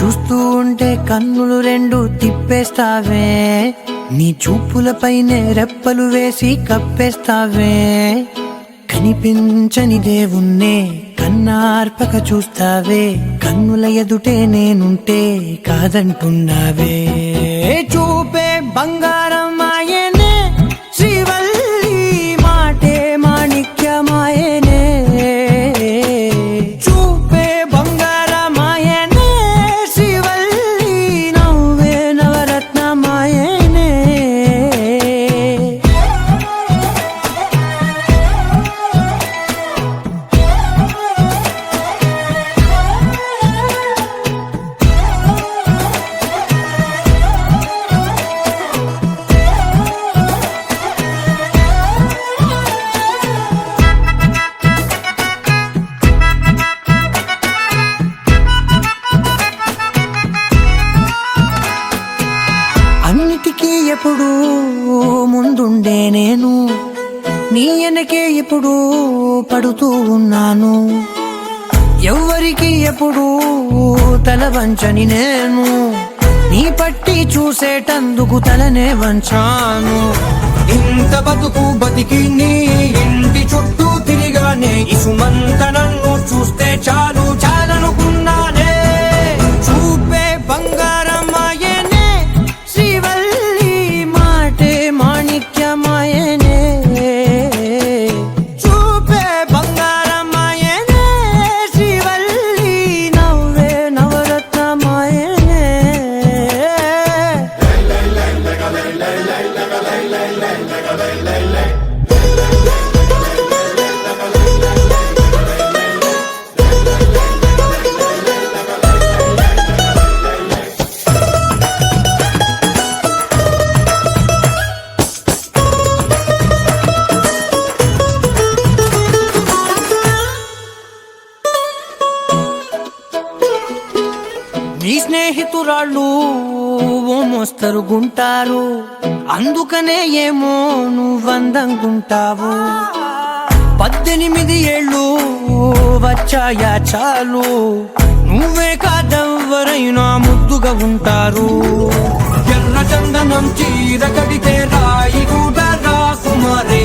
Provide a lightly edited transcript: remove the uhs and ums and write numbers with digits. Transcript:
చూస్తూ ఉంటే కన్నులు రెండు తిప్పేస్తావే, నీ చూపులపైనే రెప్పలు వేసి కప్పేస్తావే. కనిపించని దేవుణ్ణే కన్నార్పక చూస్తావే, కన్నుల ఎదుటే నేనుంటే కాదంటున్నావే. చూపే బంగారం ఆయనే, శ్రీవల్లి మాటే మాణిక్యమాయనే. చూపే బంగారం ఆయనే, శ్రీవల్లి నవ్వే నవరత్నమాయనే. అన్నిటికీ ఎప్పుడు ముందుండే నేను, నీ వెనకే ఎప్పుడు పడుతూ ఉన్నాను. ఎవ్వరికి ఎప్పుడు తల వంచని నేను, నీ పట్టి చూసేటందుకు తలనే వంచాను. ఇంత బతుకు బతికి నీ ఇంటి చుట్టూ తిరిగానే, ఇసుమంత నన్ను చూస్తే చాలు చాలనుకున్నానే. చూపే బంగారం ఆయనే, శ్రీవల్లి మాటే మాణిక్యమాయనే. చూపే బంగారం ఆయనే, శ్రీవల్లి నవ్వే నవరత్నమాయనే. నీ స్నేహితురాళ్ళు ఓ మోస్తరుగుంటారు, అందుకనే ఏమో నువ్వందంగుంటావు. 18 ఏళ్ళు వచ్చాయా చాలు, నువ్వే కాదెవ్వరైనా ముద్దుగా ఉంటారు. ఎర్ర చందనం చీర కడితే రాయి కూడా రాకుమారే,